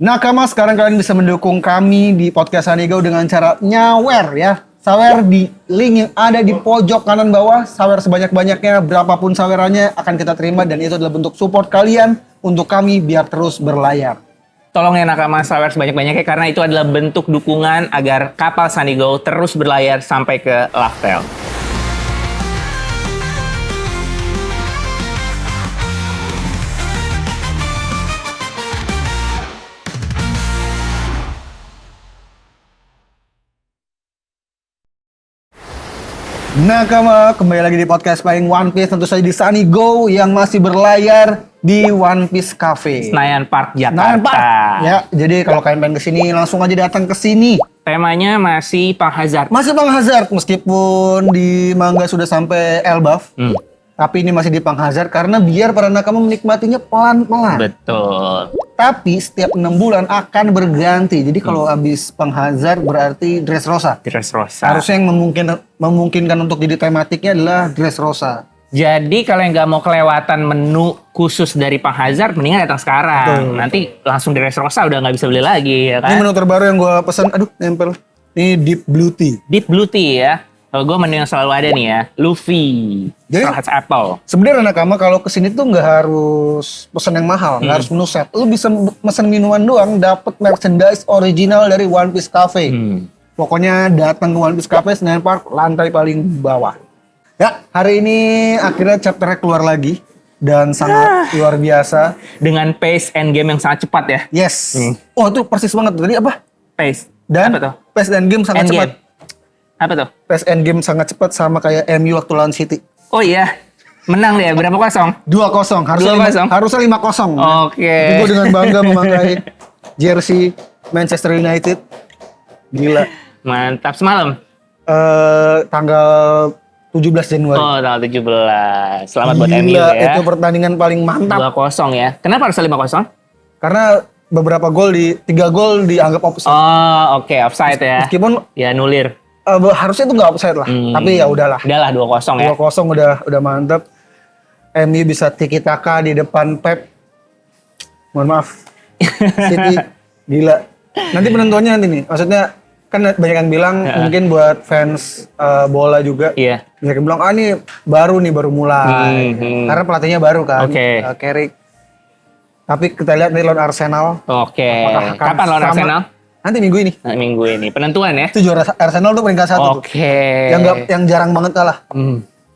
Nakama, sekarang kalian bisa mendukung kami di podcast Sanigo dengan cara nyawer ya. Sawer di link yang ada di pojok kanan bawah. Sawer sebanyak-banyaknya, berapapun sawerannya akan kita terima. Dan itu adalah bentuk support kalian untuk kami biar terus berlayar. Tolong ya Nakama sawer sebanyak-banyaknya karena itu adalah bentuk dukungan agar kapal Sanigo terus berlayar sampai ke Laftel. Nakama, kembali lagi di podcast paling One Piece, tentu saja di Sanigo yang masih berlayar di One Piece Cafe. Senayan Park, Jakarta. Senayan Park. Ya, jadi kalau kalian pengen kesini langsung aja datang ke sini. Temanya masih Pang Hazard. Masih Pang Hazard meskipun di manga sudah sampai Elbaf. Tapi ini masih di Pang Hazard karena biar para nakama menikmatinya pelan-pelan. Betul. Tapi setiap 6 bulan akan berganti. Jadi kalau habis Pang Hazard berarti Dressrosa. Dressrosa. Harusnya yang memungkinkan untuk jadi tematiknya adalah Dressrosa. Jadi kalau yang nggak mau kelewatan menu khusus dari Pang Hazard, mendingan datang sekarang. Betul. Nanti langsung di Dressrosa udah nggak bisa beli lagi, ya Ini kan? menu terbaru yang gue pesan. Aduh, nempel. Ini Deep Blue Tea. Deep Blue Tea ya. Kalau gue menu yang selalu ada nih ya, Luffy, Jadi- Straw Hats Apple. Sebenarnya nakama kalau kesini tuh nggak harus pesan yang mahal, nggak harus menu set. Lu bisa pesan minuman doang, dapat merchandise original dari One Piece Cafe. Pokoknya datang ke One Piece Cafe Senayan Park, lantai paling bawah. Ya, hari ini akhirnya chapternya keluar lagi dan sangat luar biasa. Dengan pace endgame yang sangat cepat ya. Yes. Oh, itu persis banget. Tadi apa? Pace. Dan apa tuh? pace endgame sangat Endgame. cepat. Apa tuh? Pace endgame sangat cepat sama kayak MU waktu lawan City. Oh iya. Menang deh, berapa kosong? 2-0, harusnya 2-0. harusnya 5-0. Oke. Gue dengan bangga memakai jersey Manchester United. Gila. Mantap. Semalam? Tanggal 17 Januari. Oh, tanggal 17. Selamat buat MU Gila, ya. itu pertandingan paling mantap. 2-0 ya. Kenapa harus 5-0? Karena beberapa gol 3 gol dianggap offside. Oh, oke. Offside ya. Meskipun Ya, nulir. harusnya itu nggak offside lah. Tapi ya udahlah. Udahlah 2-0 ya. 2-0 udah mantap. MU bisa tiki taka di depan Pep. Mohon maaf. City gila. Nanti penentuannya nanti nih. Maksudnya kan banyak yang bilang mungkin buat fans bola juga. Iya. Banyak yang bilang ini baru mulai. Karena pelatihnya baru kan. Oke. Carrick. Tapi kita lihat nih lawan Arsenal. Oke. Apakah akan Kapan lawan sama? Arsenal? Nanti minggu ini. Nah, minggu ini. Penentuan ya? Itu juara Arsenal tuh peringkat 1 tuh. Oke. Yang jarang banget kalah.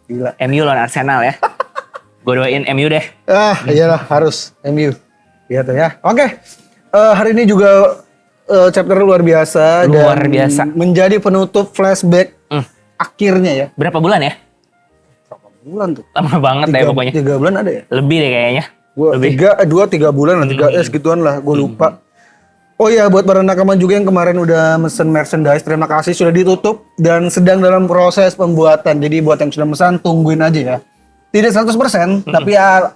Gila. MU lawan Arsenal ya. Gue doain MU deh. Iyalah harus MU. Gitu ya. Oke. Hari ini juga chapter luar biasa. Luar dan biasa. menjadi penutup flashback akhirnya ya. Berapa bulan ya? Berapa bulan tuh? Lama banget deh pokoknya. 3 bulan ada ya? Lebih deh kayaknya. Gua Lebih. 2-3 bulan lah, 3 segituan lah, gue lupa. Oh iya, buat para nakama juga yang kemarin udah mesen merchandise, terima kasih sudah ditutup dan sedang dalam proses pembuatan. Jadi buat yang sudah mesan tungguin aja ya. Tidak 100%, tapi ya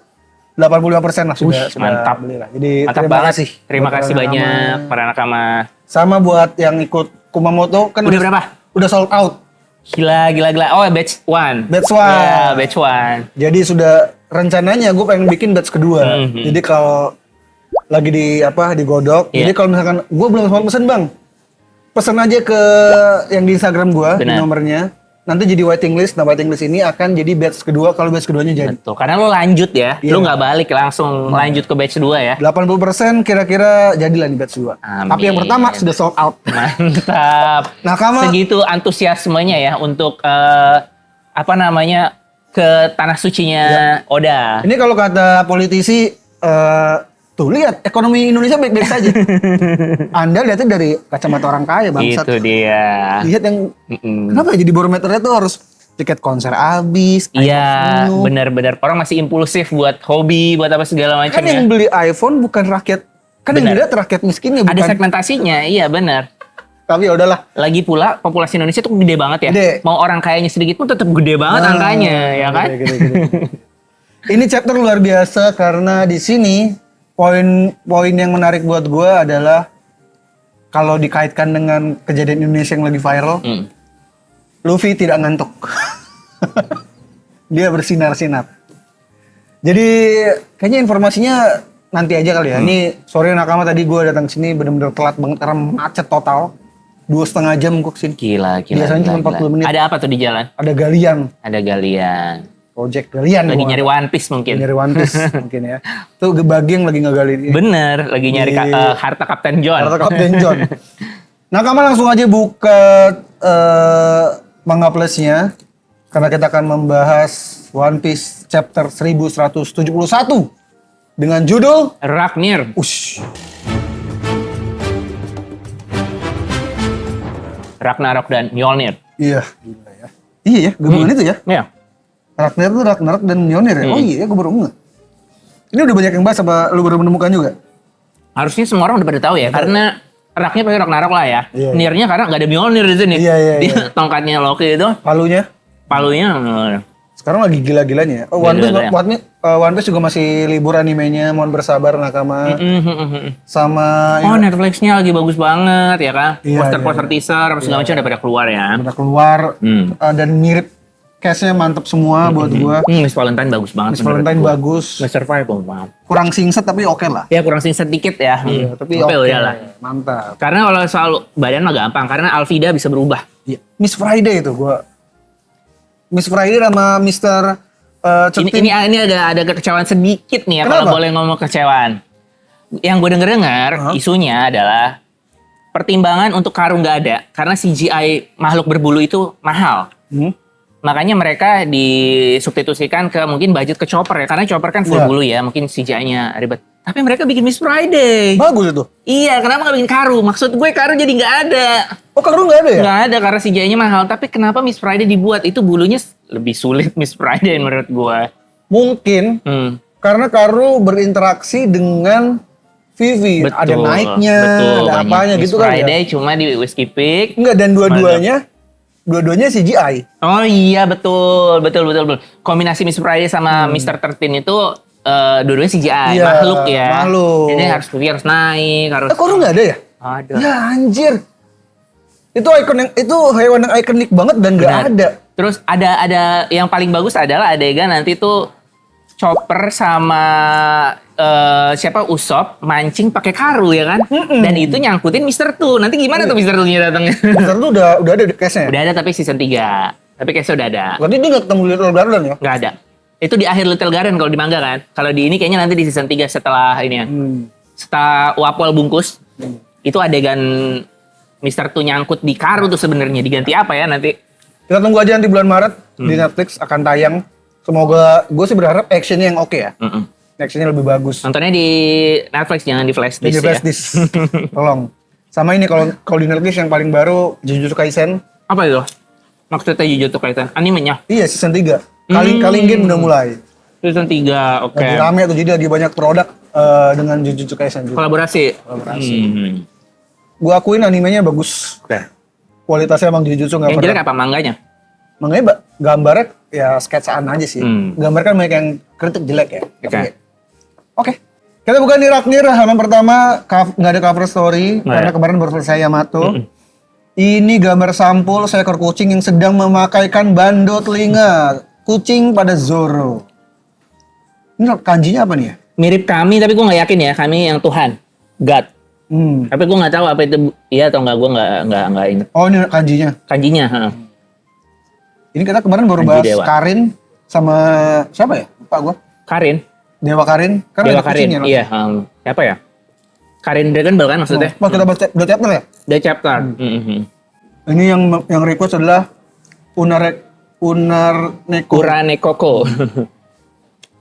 85% lah sudah mantap. beli lah. Jadi Mantap terima banget. kasih. Terima buat kasih para banyak nakama. para nakama. Sama buat yang ikut Kumamoto kan Udah berapa? Udah sold out. Gila. Oh, batch 1. Batch 1. Ya, batch 1. Jadi sudah rencananya gue pengen bikin batch kedua. Jadi kalau lagi digodok. Iya. Jadi kalau misalkan gue belum sempat pesen bang, pesen aja ke yang di Instagram gue di Benar. nomornya. Nanti jadi waiting list. Nah waiting list ini akan jadi batch kedua kalau batch keduanya jadi. Betul. Karena lo lanjut ya. Iya. Lo nggak balik langsung lanjut ke batch 2 ya. 80% kira-kira jadilah di batch 2. Amin. Tapi yang pertama sudah sold out. Mantap. Nakama. Segitu antusiasmenya ya untuk ke tanah sucinya Oda. Ini kalau kata politisi, tuh lihat ekonomi Indonesia baik-baik saja. Anda lihatnya dari kacamata orang kaya bangsat. Itu dia. Lihat yang kenapa jadi barometernya tuh harus tiket konser habis. Iya, iPhone penuh. benar-benar orang masih impulsif buat hobi, buat apa segala Kan macamnya. yang beli iPhone bukan rakyat, kan yang Benar. dilihat rakyat miskinnya bukan. Ada segmentasinya, iya benar. Tapi ya udahlah. Lagi pula populasi Indonesia tuh gede banget ya. Gede. Mau orang kayanya sedikit pun tetap gede banget Nah, angkanya, ya kan? gede. Ini chapter luar biasa karena di sini poin yang menarik buat gue adalah kalau dikaitkan dengan kejadian Indonesia yang lagi viral, Luffy tidak ngantuk. Dia bersinar-sinar. Jadi kayaknya informasinya nanti aja kali ya. Ini sorry nakama tadi gue datang sini bener-bener telat banget karena macet total. 2,5 jam gue kesini. Gila. Biasanya cuma 40 menit. Ada apa tuh di jalan? Ada galian. Ada galian. Project galian. Lagi gua. nyari One Piece mungkin. Nyari One Piece mungkin ya. Tuh bagi yang lagi ngegali ini. Bener, lagi nyari harta Kapten John. Harta Kapten John. Nakama langsung aja buka Manga Plus-nya. Karena kita akan membahas One Piece chapter 1171. Dengan judul Raknir. Ush. Ragnarok dan Mjolnir. Iya, gila ya. Iya ya, gabungan itu ya. Iya. Ragnarok tuh Ragnarok dan Mjolnir ya. Oh iya, gue baru ngeh. Ini udah banyak yang bahas apa lu baru menemukan juga? Harusnya semua orang udah pada tahu ya, karena Raknya pakai Ragnarok lah ya. Iya. Nirnya karena nggak ada Mjolnir di sini. Iya, iya, Dia iya. tongkatnya Loki itu, Palunya. Sekarang Sekarang lagi gila-gilanya. Oh, One Piece, Gila-gilanya. One Piece juga masih libur animenya. Mohon bersabar nakama. Sama Oh, Netflixnya lagi bagus banget ya kan? Iya, Poster-poster teaser, apa segala macam udah pada keluar ya. udah keluar dan mirip cast-nya mantep semua buat gua. Miss Valentine bagus banget. Miss Valentine bagus. Miss Survival, wow. Kurang singset tapi oke lah. Ya kurang singset dikit ya. Iya, tapi Tapi oke. udah lah. Mantap. Karena kalau soal badan mah gampang, karena Alvida bisa berubah. Iya. Miss Friday itu gua. Miss Friday sama Mr. Ini ada kekecewaan sedikit nih ya, Kenapa? kalau boleh ngomong kekecewaan. Yang gue denger isunya adalah pertimbangan untuk Karung nggak ada karena CGI makhluk berbulu itu mahal. Makanya mereka disubstitusikan ke mungkin budget ke Chopper ya, karena Chopper kan full Iya. bulu ya, mungkin CGI-nya ribet. Tapi mereka bikin Miss Friday. Bagus itu. Iya, kenapa nggak bikin Karu? Maksud gue Karu jadi nggak ada. Oh, Karung nggak ada ya? Nggak ada karena CGI-nya mahal. Tapi kenapa Miss Friday dibuat? Itu bulunya lebih sulit Miss Friday menurut gue. Mungkin karena Karu berinteraksi dengan Vivi. Betul, Ada naiknya, betul, ada banyak. apanya Miss gitu kan ya. Friday cuma di Whiskey Peak. Enggak, dan dua-duanya CGI. Oh iya betul. Kombinasi Miss Friday sama Mr. 13 itu dua-duanya CGI, Iya, makhluk ya. makhluk. Jadi harus naik, harus. Karu nggak ada ya? Ada. Ya anjir. Itu hewan yang ikonik banget dan nggak Benar. ada. Terus ada yang paling bagus adalah adegan nanti tuh Chopper sama siapa Usopp mancing pakai Karu ya kan? Dan itu nyangkutin Mr. 2. Nanti gimana tuh Mr. 2-nya datangnya? Mister tuh udah ada di case-nya. Udah ada tapi season 3. Tapi case udah ada. Berarti dia nggak ketemu Little Garden ya? Nggak ada. Itu di akhir Little Garden kalau di manga kan. Kalau di ini kayaknya nanti di season 3 setelah ini ya. Setelah Wapol bungkus. Itu adegan Mr. 2 nyangkut di Karu tuh sebenarnya diganti apa ya nanti? Kita tunggu aja nanti bulan Maret di Netflix akan tayang. Semoga gue sih berharap actionnya yang oke ya. Actionnya lebih bagus. Nontonnya di Netflix jangan di flash Di disk flash ya. disk. Tolong. Sama ini kalau di Netflix yang paling baru Jujutsu Kaisen. Apa itu? Maksudnya Jujutsu Kaisen animenya? Iya season 3. Kaling game udah mulai. Season 3, oke. Lagi rame tuh, jadi lagi banyak produk dengan Jujutsu Kaisen juga. Kolaborasi. Gue akuin animenya bagus. Kualitasnya emang Jujutsu nggak Yang jelek pernah. apa mangganya? Makanya gambarnya ya sketsaan aja sih. Gambar kan banyak yang kritik jelek ya. Oke. Oke. Kita buka nih Raknir halaman pertama, nggak ada cover story Nggak karena ada. kemarin baru selesai Yamato. Ini gambar sampul seekor kucing yang sedang memakaikan bando telinga kucing pada Zoro. Ini kanjinya apa nih ya? Mirip kami tapi gue nggak yakin ya, kami yang Tuhan, God. Tapi gue nggak tahu apa itu iya atau nggak, gue nggak inget Oh ini kanjinya. kanjinya. Ini kita kemarin baru Kanji bahas dewa. Karin sama siapa ya? Lupa gua. Karin, Dewa Karin. Kan Dewa ada kucingnya Karin, loh. iya. Siapa ya? Karin Dragon Ball kan maksudnya? Oh, kita baca udah chapter ya? The chapter. Ini yang request adalah Unarneko. Kurane Koko.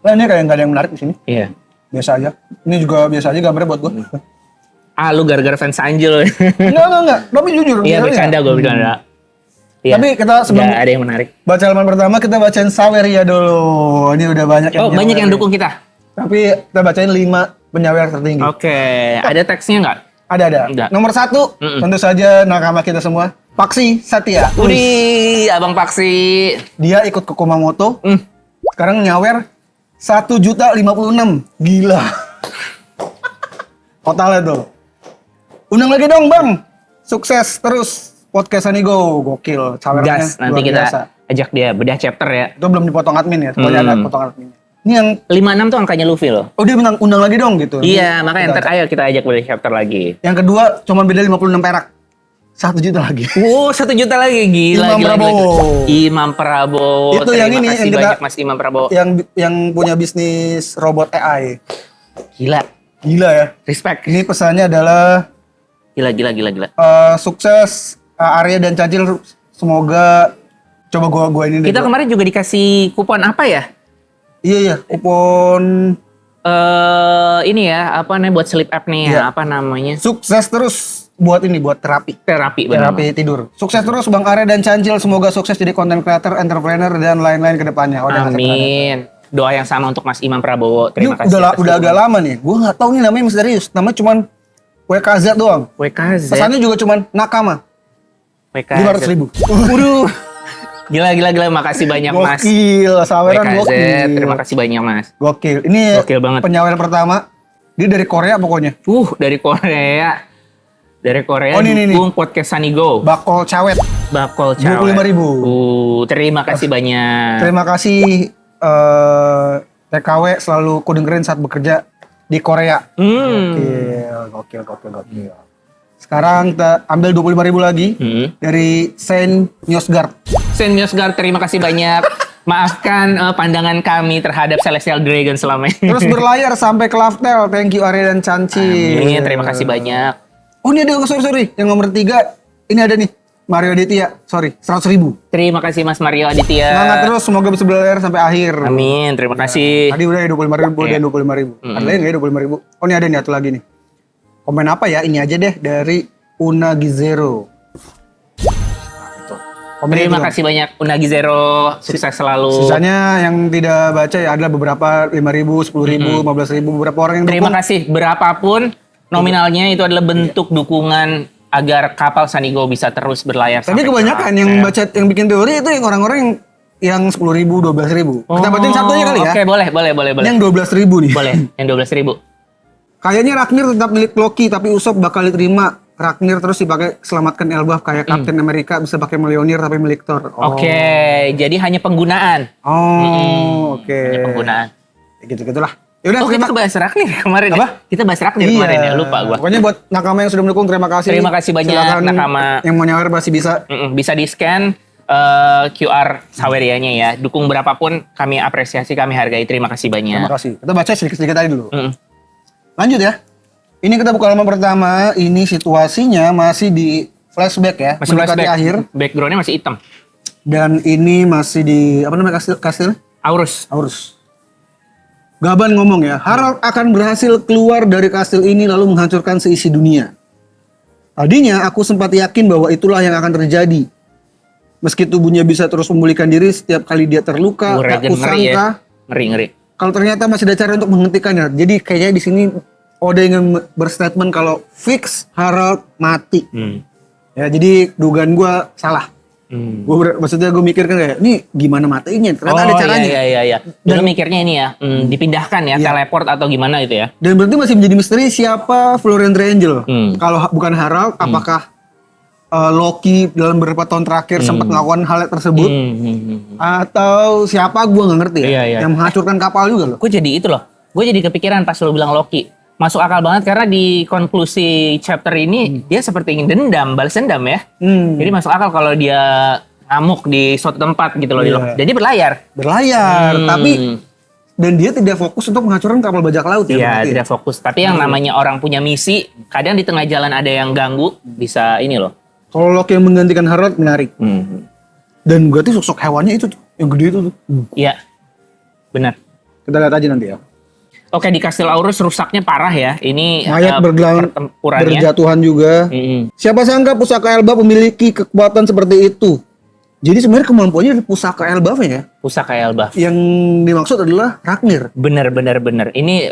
Nah, ini kayak nggak ada yang menarik di sini. Iya. Biasa aja. Ini juga biasa aja gambarnya buat gua. Ah lu gara-gara fans Angel. Enggak. Tapi jujur. Iya biasanya. bercanda gue bercanda. Iya. Tapi kita sebelum Nggak ada yang menarik. baca halaman pertama kita bacain Saweria dulu. Ini udah banyak yang Oh banyak yang nyawer. dukung kita. Tapi kita bacain 5 penyawer tertinggi. Oke. Ada teksnya nggak? Ada. Enggak. Nomor 1 tentu saja nakama kita semua. Paksi Satya. Udih, Abang Paksi. Dia ikut ke Kumamoto. Sekarang nyawer 1.056.000. Gila. Totalnya tuh. Undang lagi dong bang. Sukses terus podcast Anigo. Gokil. Sawernya Gas, nanti luar kita biasa. ajak dia bedah chapter ya. Itu belum dipotong admin ya. Pokoknya ada potong admin. Ini yang 56 tuh angkanya Luffy loh. dia undang lagi dong gitu. Iya, makanya ntar ayo kita ajak beli chapter lagi. Yang kedua cuma beda 56 perak. 1 juta lagi. Wow, 1 juta lagi, gila. Imam gila, Prabowo. Gila. Imam Prabowo. Itu yang Terima ini kasih yang kita, banyak Mas Imam Prabowo. Yang punya bisnis robot AI. Gila, Gila ya. respect. Ini pesannya adalah Gila. sukses Arya dan Cacil, semoga coba gua ini deh. Kita kemarin juga dikasih kupon apa ya? Iya, kupon Ini ya, apa namanya buat sleep apnea, Iya. apa namanya? sukses terus buat terapi. Terapi, benar. Terapi tidur. Sukses terus Bang Arya dan Cancil, semoga sukses jadi content creator, entrepreneur dan lain-lain ke depannya. Udah ngasih pesannya. Amin. Doa yang sama untuk Mas Imam Prabowo. Terima Ini kasih. atas udah agak dukungan. lama nih. Gua nggak tahu nih namanya misterius. Namanya cuman WKZ doang. WKZ. Pesannya juga cuman nakama. WKZ. 500.000. Waduh. Gila. Makasih banyak Mas. Gokil, saweran WKZ. gokil. Terima kasih banyak Mas. Gokil. Ini Gokil banget. penyaweran pertama. Dia dari Korea pokoknya. Dari Korea. Dari Korea Oh, ini. dukung podcast Sunny Go. Bakol cawet. Bakol cawet. 25.000. Terima kasih banyak. Terima kasih TKW selalu ku dengerin saat bekerja di Korea. Gokil. Sekarang kita ambil 25.000 lagi dari Saint Newsguard. Saint Newsguard, terima kasih banyak. Maafkan pandangan kami terhadap Celestial Dragon selama ini. Terus berlayar sampai ke Laftel. Thank you Arya dan Cancil. Amin, terima kasih banyak. Oh ini ada, sorry. Yang nomor 3, ini ada nih. Mario Aditya, 100.000. Terima kasih Mas Mario Aditya. Semangat terus, semoga bisa berlayar sampai akhir. Amin, terima kasih. Tadi udah ya 25.000, Iya. dan 25.000. Ada lagi nggak ya 25.000? Oh ini ada nih, satu lagi nih. Komen apa ya? Ini aja deh dari Unagi Zero. Komen Terima itu. kasih banyak Unagi Zero, sukses selalu. Sisanya yang tidak baca ya adalah beberapa 5.000, 10.000, 15.000, beberapa orang yang Terima dukung. kasih berapapun nominalnya itu adalah bentuk dukungan agar kapal Sanigo bisa terus berlayar. Tapi sampai kebanyakan ke yang Laftel. baca, yang bikin teori itu yang orang-orang yang 10.000, 12.000. Kita bacain satunya kali ya. Oke, boleh. Ini yang 12.000 nih. Boleh, yang 12.000. Kayaknya Ragnir tetap milik Loki, tapi Usopp bakal diterima. Ragnir terus dipakai selamatkan Elbaf kayak Captain America bisa pakai Mjolnir tapi milik Thor. Oke, jadi hanya penggunaan. Oh, oke. Hanya penggunaan. Gitu-gitulah. Yaudah, Oh, kita bahas Ragnir kemarin Apa? ya? Kita bahas Ragnir kemarin ya, lupa gua. Pokoknya buat nakama yang sudah mendukung, terima kasih. Terima kasih banyak, Silakan nakama. Yang mau nyawer masih bisa. Bisa di-scan QR Sawerianya ya. Dukung berapapun kami apresiasi, kami hargai. Terima kasih Terima banyak. kasih. Kita baca sedikit-sedikit tadi dulu. Mm-mm. Lanjut ya. Ini kita buka halaman pertama. Ini situasinya masih di flashback ya. Masih mendekati flashback. akhir. Backgroundnya masih hitam. Dan ini masih di apa namanya kastil? Aurus. Aurus. Gaban ngomong ya, Harald akan berhasil keluar dari kastil ini lalu menghancurkan seisi dunia. Tadinya aku sempat yakin bahwa itulah yang akan terjadi. Meski tubuhnya bisa terus memulihkan diri setiap kali dia terluka, tak Regen ngeri kusangka ya. Ngeri. kalau ternyata masih ada cara untuk menghentikannya. Jadi kayaknya di sini Oda ingin berstatement kalau fix Harald mati. Ya, jadi dugaan gua salah. Maksudnya gue mikir kan kayak, ini gimana matinya? Ternyata ada caranya. Iya. Dulu mikirnya ini ya, dipindahkan ya, Iya. teleport atau gimana gitu ya. Dan berarti masih menjadi misteri siapa Florian Angel. Kalau bukan Harald, apakah Loki dalam beberapa tahun terakhir sempat melakukan hal tersebut? Atau siapa gue nggak ngerti ya. Iya. Yang menghancurkan kapal juga loh. Gue jadi itu loh. Gue jadi kepikiran pas lo bilang Loki. Masuk akal banget karena di konklusi chapter ini dia seperti ingin dendam, balas dendam ya. Jadi masuk akal kalau dia ngamuk di suatu tempat gitu loh. Iya. Jadi berlayar. Berlayar, tapi dan dia tidak fokus untuk menghancurkan kapal bajak laut ya. Iya, berarti. tidak fokus. Tapi yang namanya orang punya misi, kadang di tengah jalan ada yang ganggu, bisa ini loh. Kalau Loki yang menggantikan Harald menarik. Dan berarti sosok hewannya itu tuh, yang gede itu tuh. Iya, benar. Kita lihat aja nanti ya. Oke, di Kastil Aurus rusaknya parah ya. Ini Mayat pertempurannya. berjatuhan juga. Siapa sangka pusaka Elbaf memiliki kekuatan seperti itu. Jadi sebenarnya kemampuannya dari pusaka Elbaf ya. Pusaka Elbaf. Yang dimaksud adalah Ragnir. Bener. Ini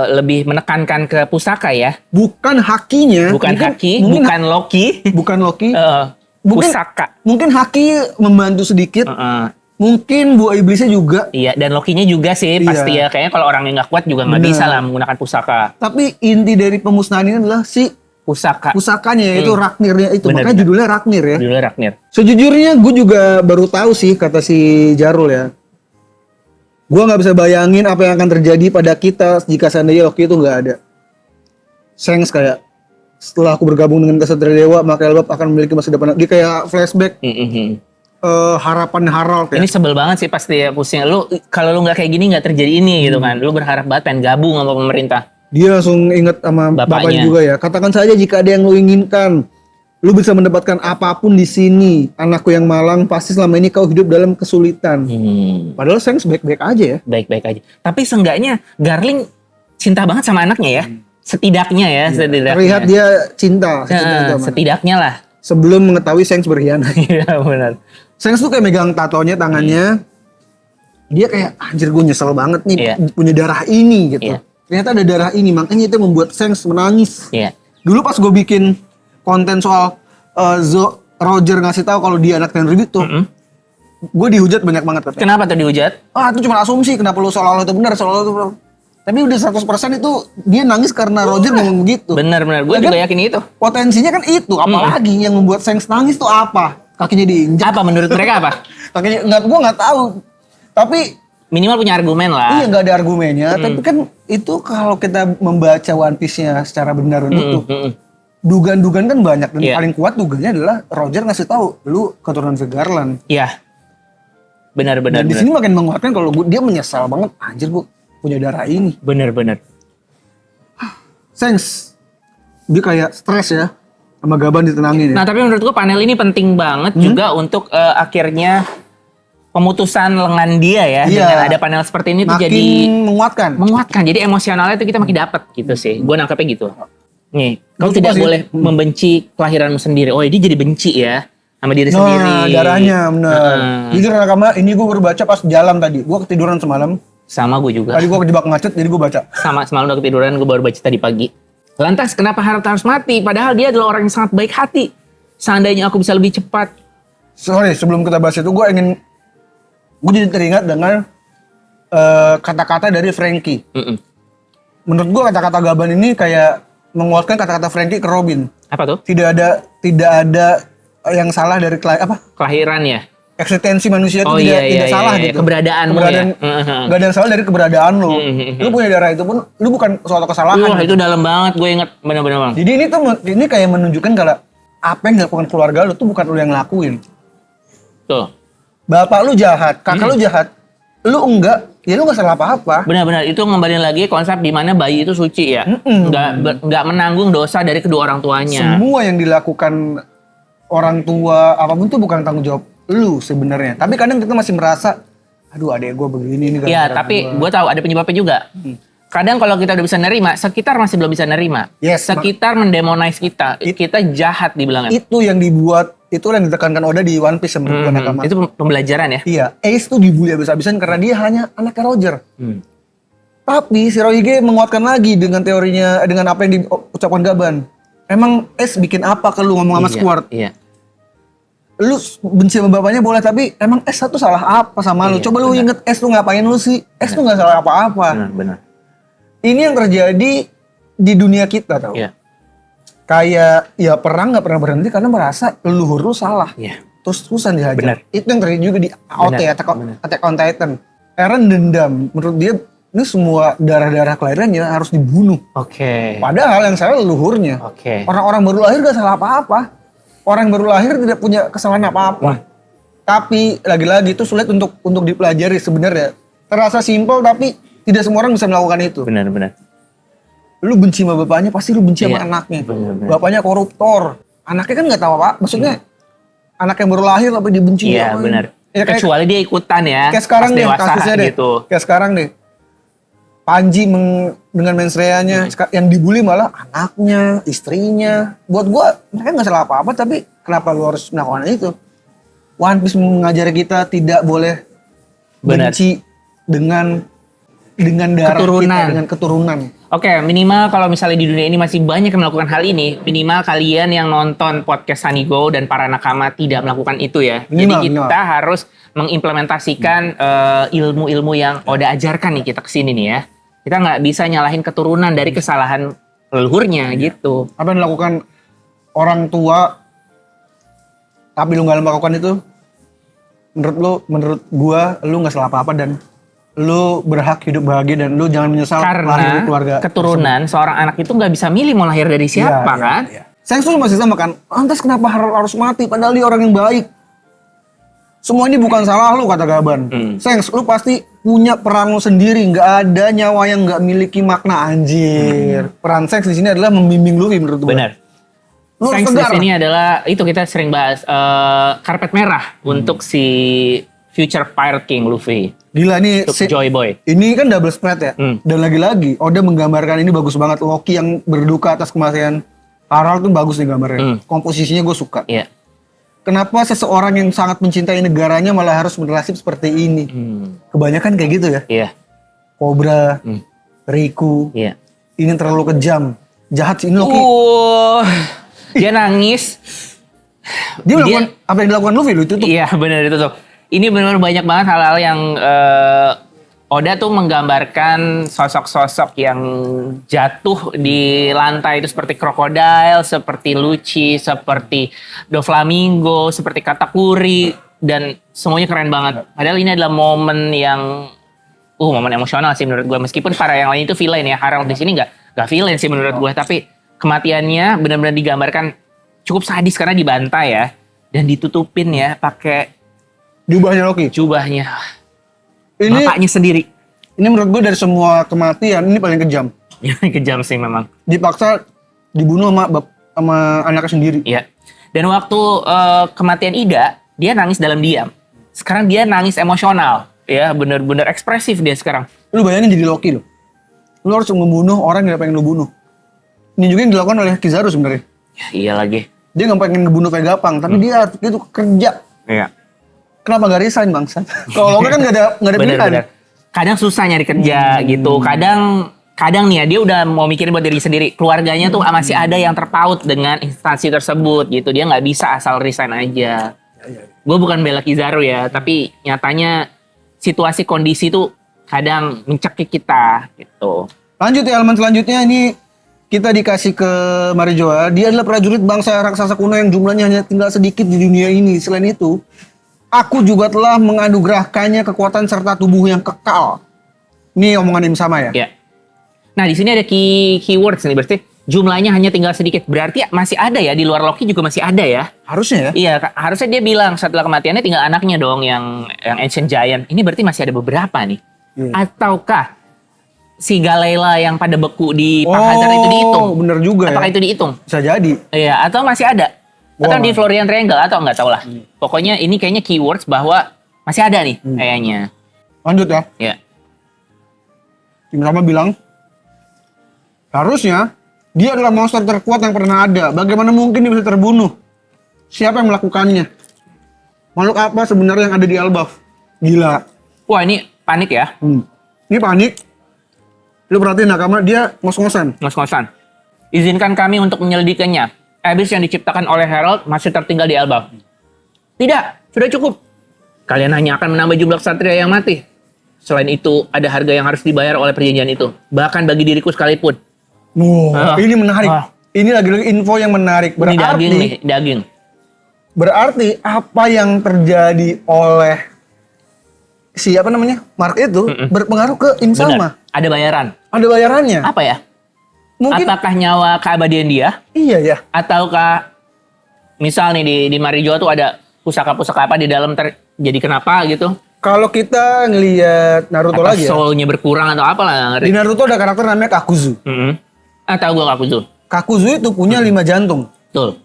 lebih menekankan ke pusaka ya. Bukan hakinya. Bukan haki, mungkin bukan Loki. bukan Loki. Mungkin- Pusaka. Mungkin haki membantu sedikit. Heeh. Mungkin buah iblisnya juga. Iya, dan Loki-nya juga sih Iya. pasti ya. Kayaknya kalau orangnya nggak kuat juga nggak Bener. bisa lah menggunakan pusaka. Tapi inti dari pemusnahan ini adalah si Pusaka. pusakanya yaitu Ragnirnya itu. Bener, Makanya bener. judulnya Ragnir ya. Judulnya Ragnir. Sejujurnya gue juga baru tahu sih kata si Jarul ya. Gua nggak bisa bayangin apa yang akan terjadi pada kita jika seandainya Loki itu nggak ada. Shanks kayak setelah aku bergabung dengan Kesatria Dewa, maka Elbap akan memiliki masa depan. Dia kayak flashback harapan Harald ya. Ini sebel banget sih pasti ya, pusing. Lu kalau lu nggak kayak gini nggak terjadi ini gitu kan. Lu berharap banget pengen gabung sama pemerintah. Dia langsung inget sama bapaknya juga ya. Katakan saja jika ada yang lu inginkan, lu bisa mendapatkan apapun di sini. Anakku yang malang, pasti selama ini kau hidup dalam kesulitan. Padahal Shanks baik-baik aja ya. Baik-baik aja. Tapi seenggaknya Garling cinta banget sama anaknya ya. Setidaknya ya, setidaknya. Terlihat dia cinta. Setidaknya lah. Sebelum mengetahui Shanks berkhianat. Iya benar. Shanks tuh kayak megang tatonya tangannya. Dia kayak anjir gue nyesel banget nih punya darah ini gitu. Ternyata ada darah ini, makanya itu membuat Shanks menangis. Dulu pas gue bikin konten soal Roger ngasih tahu kalau dia anak Henry itu, gue dihujat banyak banget katanya. Kenapa tuh dihujat? Itu cuma asumsi, kenapa lu seolah-olah itu benar, seolah-olah itu benar. Tapi udah 100% itu dia nangis karena Roger ngomong begitu. Benar-benar, gue juga yakin itu. Potensinya kan itu, apalagi yang membuat Shanks nangis tuh apa? Kakinya diinjak. Apa menurut mereka apa? Kakinya gue nggak tahu. Tapi minimal punya argumen lah. Iya nggak ada argumennya. Tapi kan itu kalau kita membaca One Piece-nya secara benar itu, dugaan-dugaan kan banyak dan paling kuat dugaannya adalah Roger ngasih tahu lu keturunan Garland. Iya. Benar-benar. Dan di sini makin menguatkan kalau dia menyesal banget. Anjir gue punya darah ini. Benar-benar. Shanks dia kayak stres ya. Sama Gaban ditenangin ya. Nah tapi menurut gua panel ini penting banget juga untuk akhirnya pemutusan lengan dia ya. Dengan ada panel seperti ini tuh makin jadi menguatkan. Jadi emosionalnya tuh kita makin dapet gitu sih. Gua nangkepnya gitu. Nih, kau tidak boleh membenci kelahiranmu sendiri. Oh, dia jadi benci ya sama diri sendiri. Nah, darahnya bener. Jujur nakama, ini gue baru baca pas jalan tadi. Gue ketiduran semalam. Sama gue juga. Tadi gue kejebak macet, jadi gue baca. Sama, semalam udah ketiduran, gue baru baca tadi pagi. Lantas kenapa Harald harus mati? Padahal dia adalah orang yang sangat baik hati. Seandainya aku bisa lebih cepat. Sorry, sebelum kita bahas itu, gue jadi teringat dengan kata-kata dari Frankie. Menurut gue kata-kata Gaban ini kayak menguatkan kata-kata Frankie ke Robin. Apa tuh? Tidak ada yang salah dari Kelahiran ya? Eksistensi manusia itu tidak salah gitu. Keberadaanmu ya. Gak ada yang salah dari keberadaan lo. Lu punya darah itu pun, lu bukan suatu kesalahan. Itu dalam banget, gue inget bener-bener bang. Jadi ini kayak menunjukkan kalau apa yang dilakukan keluarga lu tuh bukan lu yang lakuin. Tuh. Bapak lu jahat, kakak lu jahat, lu enggak, ya lu nggak salah apa-apa. Benar-benar itu ngembaliin lagi konsep di mana bayi itu suci ya. Nggak menanggung dosa dari kedua orang tuanya. Semua yang dilakukan orang tua apapun tuh bukan tanggung jawab lu sebenarnya. Tapi kadang kita masih merasa, aduh adek gue begini nih. Iya, tapi gue tahu ada penyebabnya juga. Kadang kalau kita udah bisa nerima, sekitar masih belum bisa nerima. Yes, sekitar mendemonize kita. Kita jahat dibilangnya. Itu yang ditekankan Oda di One Piece menurut gue nakama. Itu pembelajaran ya? Iya, Ace tuh dibully habis-habisan karena dia hanya anaknya Roger. Tapi Shirohige menguatkan lagi dengan teorinya, dengan apa yang diucapkan Gaban. Emang Ace bikin apa ke lu ngomong sama Squart? Iya. Lu benci sama bapaknya boleh, tapi emang S tuh salah apa sama lu? Coba lu inget S tuh ngapain lu sih? S tuh gak salah apa-apa. Benar. Ini yang terjadi di dunia kita tau. Iya. Kayak ya perang gak pernah berhenti karena merasa leluhur lu salah. Iya. Terus-terusan dihajar. Benar. Itu yang terjadi juga di AOT, Attack on Titan. Eren dendam. Menurut dia ini semua darah-darah kelahirannya harus dibunuh. Oke. Padahal yang salah leluhurnya. Oke. Orang-orang baru lahir gak salah apa-apa. Orang yang baru lahir tidak punya kesalahan apa-apa. Tapi lagi-lagi itu sulit untuk dipelajari sebenarnya. Terasa simpel tapi tidak semua orang bisa melakukan itu. Benar. Lu benci sama bapaknya, pasti lu benci sama anaknya. Benar. Bapaknya koruptor. Anaknya kan nggak tahu apa. Maksudnya anak yang baru lahir tapi dibenci. Iya benar. Ya, kecuali dia ikutan ya. Kayak sekarang pas deh dewasa kasusnya deh. gitu. Kayak sekarang deh. Panji dengan mensreanya yang dibully malah anaknya, istrinya. Buat gua mereka nggak salah apa-apa, tapi kenapa lu harus melakukan itu? One Piece mengajari kita tidak boleh benci dengan darah keturunan. kita, dengan keturunan. Oke, minimal kalau misalnya di dunia ini masih banyak yang melakukan hal ini, minimal kalian yang nonton podcast Sanigo dan para nakama tidak melakukan itu ya. Jadi kita harus mengimplementasikan ilmu-ilmu yang Oda ajarkan nih kita kesini nih ya. Kita nggak bisa nyalahin keturunan dari kesalahan leluhurnya gitu. Apa yang dilakukan orang tua tapi lu nggak melakukan itu, menurut gua lu nggak salah apa-apa dan lu berhak hidup bahagia dan lu jangan menyesal lahir dari Karena keluarga keturunan seorang anak itu nggak bisa milih mau lahir dari siapa kan? Sengs lu masih sama kan? Lantas kenapa harus mati padahal dia orang yang baik? Semua ini bukan salah lu kata Gaban. Sengs, lu pasti punya peran lu sendiri, nggak ada nyawa yang nggak miliki makna anjir. Peran Sengs di sini adalah membimbing Luffy menurut gue. Benar. Lu harus Sengs di tegar. sini adalah itu kita sering bahas karpet merah untuk si future Pirate King Luffy, Gila nih, untuk Joy Boy. ini kan double spread ya. Hmm. Dan lagi-lagi Oda menggambarkan ini bagus banget. Loki yang berduka atas kematian Harald tuh bagus nih gambarnya. Komposisinya gue suka. Iya. Kenapa seseorang yang sangat mencintai negaranya malah harus bernasib seperti ini? Kebanyakan kayak gitu ya. Iya. Cobra, Riku, Iya. ini terlalu kejam. Jahat sih ini Loki. Dia nangis. Dia melakukan apa yang dilakukan Luffy itu tuh. Iya benar itu tuh. Ini benar banyak banget hal-hal yang Oda tuh menggambarkan sosok-sosok yang jatuh di lantai itu seperti Crocodile, seperti Lucci, seperti Doflamingo, seperti Katakuri, dan semuanya keren banget. Padahal ini adalah momen yang momen emosional sih menurut gue. Meskipun para yang lain itu villain ya, Harald di sini nggak villain sih menurut gue, tapi kematiannya benar-benar digambarkan cukup sadis karena dibantai ya, dan ditutupin ya pakai Jubahnya Loki. jubahnya Ini bapaknya sendiri. ini menurut gue dari semua kematian ini paling kejam. Kejam sih memang. Dipaksa dibunuh sama anaknya sendiri. Iya. Dan waktu kematian Ida, dia nangis dalam diam. Sekarang dia nangis emosional, ya bener-bener ekspresif dia sekarang. Lu bayangin jadi Loki lo. Lu harus membunuh orang yang pengen lu bunuh. Ini juga yang dilakukan oleh Kizaru sebenarnya. Ya, iya lagi. Dia nggak pengen ngebunuh Vegapunk, tapi dia itu kerja. Iya. Kenapa gak resign bangsa? Kalau Loki kan nggak ada pilihan. Bener-bener. Kadang susah nyari kerja gitu. Kadang nih ya dia udah mau mikirin buat diri sendiri. Keluarganya tuh masih ada yang terpaut dengan instansi tersebut gitu. Dia nggak bisa asal resign aja. Gue bukan bela Kizaru ya, tapi nyatanya situasi kondisi tuh kadang mencekik kita gitu. Lanjut ya, elemen selanjutnya ini kita dikasih ke Marijoa. Dia adalah prajurit bangsa raksasa kuno yang jumlahnya hanya tinggal sedikit di dunia ini. Selain itu, aku juga telah menganugerahkannya kekuatan serta tubuh yang kekal. Ini omongan yang sama ya? Ya. Nah di sini ada keywords nih, berarti jumlahnya hanya tinggal sedikit. Berarti masih ada ya, di luar Loki juga masih ada ya? Harusnya ya? Iya, harusnya dia bilang setelah kematiannya tinggal anaknya dong yang Ancient Giant. Ini berarti masih ada beberapa nih. Ataukah si Galela yang pada beku di Punk Hazard itu dihitung? Bener juga. Apakah ya? itu dihitung? Bisa jadi. Iya, atau masih ada? Atau di Florian Triangle, atau nggak tahu lah. Pokoknya ini kayaknya keywords bahwa masih ada nih kayaknya. Lanjut ya. Ya. Tim sama bilang, harusnya dia adalah monster terkuat yang pernah ada. Bagaimana mungkin dia bisa terbunuh? Siapa yang melakukannya? Makhluk apa sebenarnya yang ada di Elbaf? Gila. Wah ini panik ya, Ini panik. Lu perhatiin nakama dia ngos-ngosan. ngos-ngosan. Izinkan kami untuk menyelidikannya. Abyss yang diciptakan oleh Herald masih tertinggal di Elbaf. Tidak, sudah cukup. Kalian hanya akan menambah jumlah ksatria yang mati. Selain itu, ada harga yang harus dibayar oleh perjanjian itu. Bahkan bagi diriku sekalipun. Ini menarik. Ini lagi-lagi info yang menarik. Ini daging nih, daging. Berarti apa yang terjadi oleh siapa namanya? Mark itu berpengaruh ke Insama. Benar, ada bayaran. Ada bayarannya. Apa ya? Mungkin Apakah nyawa keabadian dia? iya ya. Ataukah misal nih di Marijoa tuh ada pusaka-pusaka apa di dalam jadi kenapa gitu? Kalau kita ngelihat Naruto Atau lagi ya. soul-nya berkurang atau apalah. Di Naruto ada karakter namanya Kakuzu. Tahu gue Kakuzu. Kakuzu itu punya 5 jantung. Betul.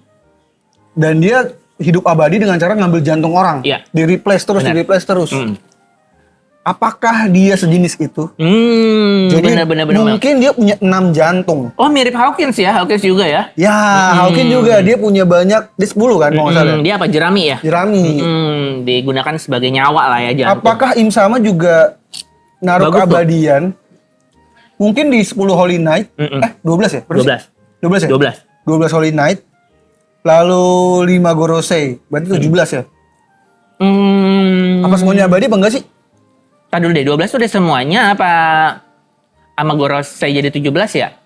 Dan dia hidup abadi dengan cara ngambil jantung orang. Iya. Di replace terus, Benar. di replace terus. Apakah dia sejenis itu? Jadi Benar. mungkin dia punya 6 jantung. Oh mirip Hawkins ya, Hawkins juga ya. Ya, Hawkins juga dia punya banyak, dia 10 kan kalau nggak salah. Dia apa jerami ya? Jerami. Digunakan sebagai nyawa lah ya jantung. Apakah Imsama juga naruh Bagus tuh. keabadian? Mungkin di 10 Holy Night. 12 ya? 12 ya? 12. 12 Holy Night. Lalu 5 Gorosei. Berarti 17 ya? Apa semuanya abadi apa enggak sih? Tadi dulu deh, 12 tuh udah semuanya apa sama Gorosei jadi 17 ya?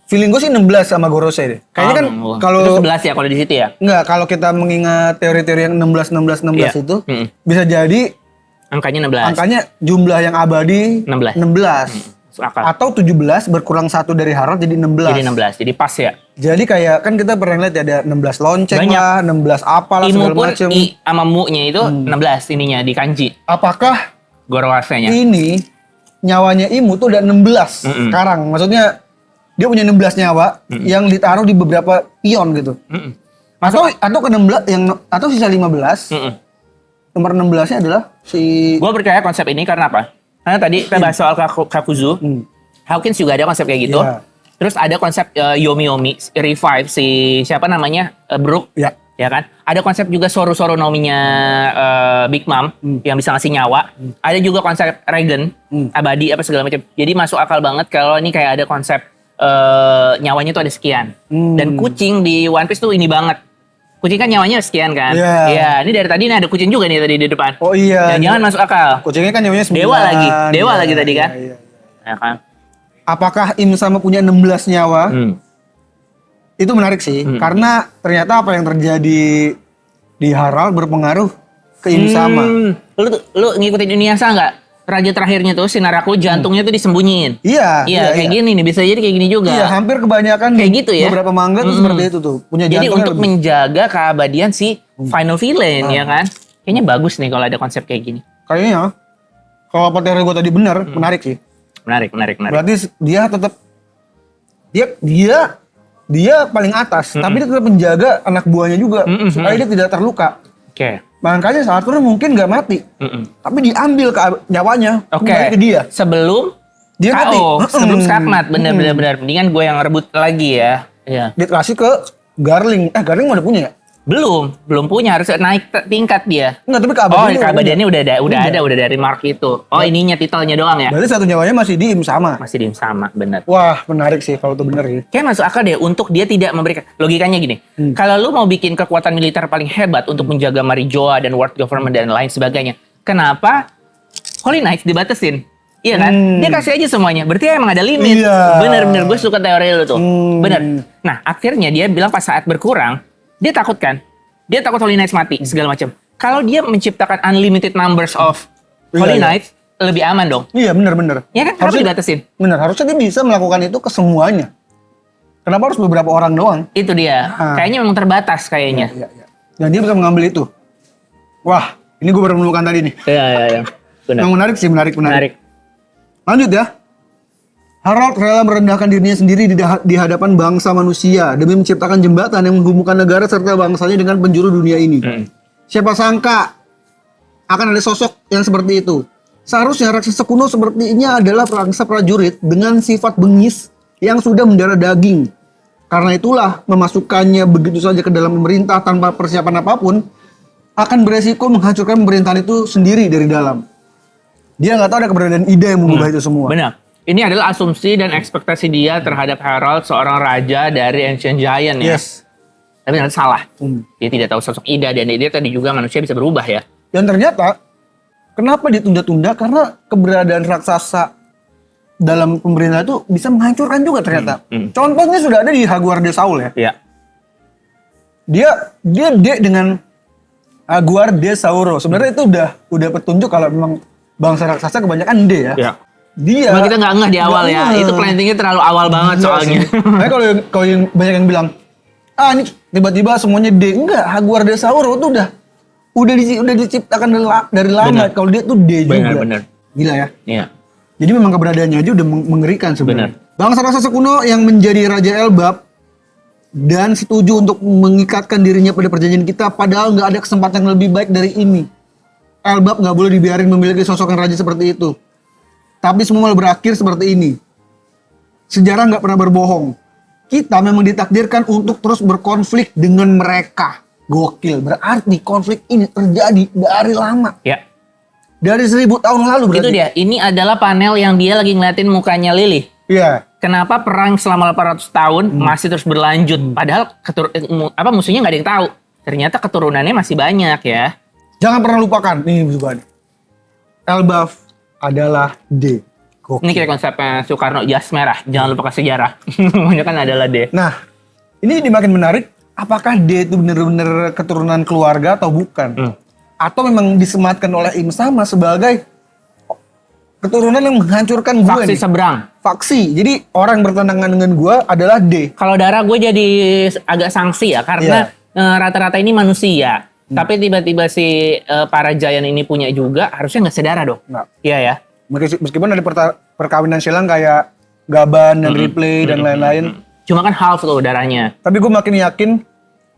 Feeling gue sih 16 sama Gorosei deh. Kayaknya kan kalau itu 11 ya kalau di situ ya? enggak, kalau kita mengingat teori-teori yang 16 Iya. itu bisa jadi Angkanya 16. Angkanya jumlah yang abadi 16. 16. Masuk akal. Atau 17 berkurang 1 dari Harald jadi 16. Jadi 16. Jadi pas ya. Jadi kayak kan kita pernah lihat ya, ada 16 lonceng Banyak. lah, 16 apalah Imu segala pun macam. I sama mu-nya itu 16 ininya di kanji. Apakah Gorowarse-nya. ini nyawanya Imu tuh udah 16 Mm-mm. sekarang? Maksudnya dia punya 16 nyawa yang ditaruh di beberapa pion gitu. Mm-mm. Atau ke 16 yang atau sisa 15. Mm-mm. Nomor 16-nya adalah si Gue percaya konsep ini karena apa? Karena tadi kita bahas soal Kakuzu. Hawkins juga ada konsep kayak gitu. Iya. Terus ada konsep Yomi revive si siapa namanya Brook. ya. Ya kan? Ada konsep juga Soru nominya Big Mom yang bisa ngasih nyawa. Ada juga konsep Regen, abadi apa segala macam. Jadi masuk akal banget kalau ini kayak ada konsep nyawanya tuh ada sekian. Dan kucing di One Piece tuh ini banget. Kucing kan nyawanya sekian kan? Iya. Iya, ini dari tadi ini ada kucing juga nih tadi di depan. Oh iya. Jangan masuk akal. Kucingnya kan nyawanya 9. Dewa lagi. Dewa lagi tadi kan? Iya. Ya kan? Apakah Im sama punya 16 nyawa? Itu menarik sih, karena ternyata apa yang terjadi di Harald berpengaruh ke Im sama. Lu ngikutin Inuyasha nggak? Raja terakhirnya tuh si Naraku jantungnya tuh disembunyiin. Iya, Iya, kayak gini nih, bisa jadi kayak gini juga. Iya, hampir kebanyakan Kayak gitu ya. beberapa manga tuh seperti itu tuh. Punya Jadi jantungnya untuk lebih. menjaga keabadian si final villain ya kan. Kayaknya bagus nih kalau ada konsep kayak gini. Kayaknya kalau materi gue tadi benar, menarik sih. Menarik. Berarti dia tetap dia paling atas, tapi dia tetap menjaga anak buahnya juga supaya dia tidak terluka. Oke. Makanya saat itu mungkin nggak mati, tapi diambil nyawanya Oke. kembali ke dia. Sebelum Dia mati. KO, sebelum skakmat, benar. Mendingan gue yang rebut lagi ya. Iya. Dia kasih ke Garling. Garling udah punya ya? Belum punya, harus naik tingkat dia. Enggak, tapi Oh, keabadiannya keabadiannya udah dari mark itu. Oh, ininya titelnya doang ya? berarti satu nyawanya masih di Im sama. Masih diem sama, bener. Wah, menarik sih kalau itu bener sih. Kayak masuk akal deh untuk dia tidak memberikan. Logikanya gini, kalau lu mau bikin kekuatan militer paling hebat untuk menjaga Marijoa dan world government dan lain sebagainya, kenapa Holy Knight dibatasin? Iya kan? Dia kasih aja semuanya. Berarti emang ada limit. Iya. Bener, gue suka teori lu tuh. Bener. Nah, akhirnya dia bilang pas saat berkurang, dia takut kan? Dia takut Holy Knights mati, segala macam. Kalau dia menciptakan unlimited numbers of Holy Knights, lebih aman dong. Iya, bener. Ya kan? Kenapa dibatasin? Bener, harusnya dia bisa melakukan itu ke semuanya. Kenapa harus beberapa orang doang? Itu dia. Kayaknya memang terbatas kayaknya. Iya. Dan dia bisa mengambil itu. Wah, ini gue baru menemukan tadi nih. Iya. Benar. Yang menarik sih, menarik. Menarik. Lanjut ya. Harald rela merendahkan dirinya sendiri di hadapan bangsa manusia demi menciptakan jembatan yang menghubungkan negara serta bangsanya dengan penjuru dunia ini. Siapa sangka akan ada sosok yang seperti itu. Seharusnya raksasa kuno sepertinya adalah bangsa prajurit dengan sifat bengis yang sudah mendarah daging. Karena itulah memasukkannya begitu saja ke dalam pemerintah tanpa persiapan apapun akan beresiko menghancurkan pemerintahan itu sendiri dari dalam. Dia nggak tahu ada keberadaan ide yang mengubah itu semua. Benar. Ini adalah asumsi dan ekspektasi dia terhadap Harald, seorang raja dari Ancient Giant ya. Yes. Tapi ternyata salah. Dia tidak tahu sosok Ida dan dia tadi juga manusia bisa berubah ya. Dan ternyata kenapa ditunda-tunda? Karena keberadaan raksasa dalam pemerintah itu bisa menghancurkan juga ternyata. Contohnya sudah ada di Jaguar de Saul ya. Iya. Dia dengan Jaguar de Sauro. Sebenarnya itu udah petunjuk kalau memang bangsa raksasa kebanyakan D ya. Iya. Dia Cuma kita nggak ngeh di awal ya. Itu plantingnya terlalu awal banget soalnya. Nah, kalau yang banyak yang bilang, ini tiba-tiba semuanya D. Enggak, Jaguar de Sauro tuh udah diciptakan dari lama. Kalau dia tuh D juga. Benar. Gila ya. Iya. Jadi memang keberadaannya aja udah mengerikan sebenarnya. Benar. Bangsa raksasa kuno yang menjadi Raja Elbap dan setuju untuk mengikatkan dirinya pada perjanjian kita, padahal nggak ada kesempatan yang lebih baik dari ini. Elbap nggak boleh dibiarin memiliki sosok yang raja seperti itu. Tapi semua malah berakhir seperti ini. Sejarah nggak pernah berbohong. Kita memang ditakdirkan untuk terus berkonflik dengan mereka. Gokil, berarti konflik ini terjadi dari lama. Ya. Dari 1000 tahun lalu berarti. Itu dia. Ini adalah panel yang dia lagi ngeliatin mukanya Lily. Iya. Kenapa perang selama 800 tahun masih terus berlanjut? Padahal musuhnya nggak ada yang tahu. Ternyata keturunannya masih banyak ya. Jangan pernah lupakan, nih juga nih. Elbaf adalah D. Gokil. Ini kayak konsepnya Soekarno, jas merah. Jangan lupakan sejarah. Pokoknya kan adalah D. Nah, ini jadi makin menarik. Apakah D itu benar-benar keturunan keluarga atau bukan? atau memang disematkan oleh Im Sama sebagai keturunan yang menghancurkan gue Faksi nih. seberang. Faksi. Jadi orang bertentangan dengan gue adalah D. Kalau darah gue jadi agak sanksi ya karena rata-rata ini manusia. Tapi tiba-tiba si para giant ini punya juga, harusnya nggak sedarah dong. Nggak. Iya ya. Meskipun ada perkawinan silang kayak Gaban dan Ripley dan lain-lain. Cuma kan half tuh darahnya. Tapi gue makin yakin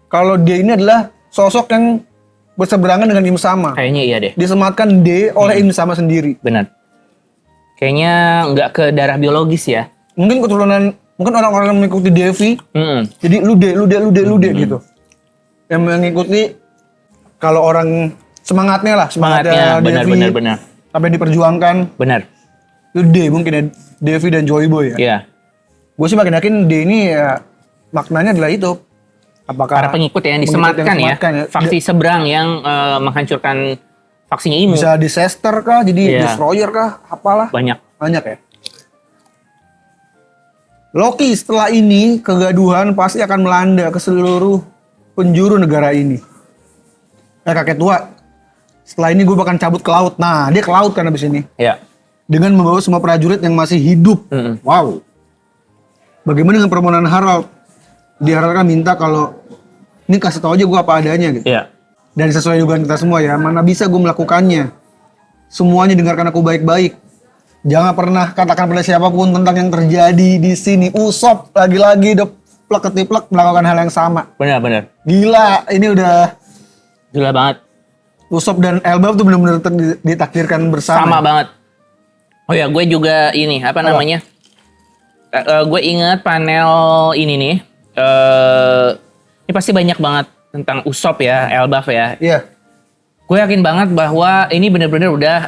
kalau D ini adalah sosok yang berseberangan dengan Im Sama. Kayaknya iya deh. Disematkan D oleh Im Sama sendiri. Benar. Kayaknya nggak ke darah biologis ya. Mungkin orang-orang yang mengikuti Devi. Jadi lu D gitu. Yang mengikuti kalau orang semangatnya Benar, Devi. benar. Apa yang diperjuangkan. Benar. Lu D mungkin ya, Devi dan Joy Boy ya. Iya. Gue sih makin yakin D ini ya maknanya adalah itu. Apakah Para pengikut yang disematkan ya. Faksi seberang yang menghancurkan faksinya Imo. bisa disaster kah, jadi destroyer kah, apalah. Banyak ya. Loki setelah ini kegaduhan pasti akan melanda ke seluruh penjuru negara ini. Kakek tua. Setelah ini gue bakal cabut ke laut. Nah, dia ke laut kan abis ini. Ya. Dengan membawa semua prajurit yang masih hidup. Wow. Bagaimana dengan permohonan Harald? Dia Harald kan minta kalau ini kasih tau aja gue apa adanya gitu. Iya. Dan sesuai dugaan kita semua ya, mana bisa gue melakukannya. Semuanya dengarkan aku baik-baik. Jangan pernah katakan pada siapapun tentang yang terjadi di sini. Usop lagi-lagi udah plek-ketiplek melakukan hal yang sama. Benar. Gila, ini udah Gila banget. Usop dan Elbaf tuh benar-benar ditakdirkan bersama. Sama banget. Oh ya, gue juga ini apa namanya? Gue ingat panel ini nih. Ini pasti banyak banget tentang Usop ya, Elbaf ya. Iya. Gue yakin banget bahwa ini benar-benar udah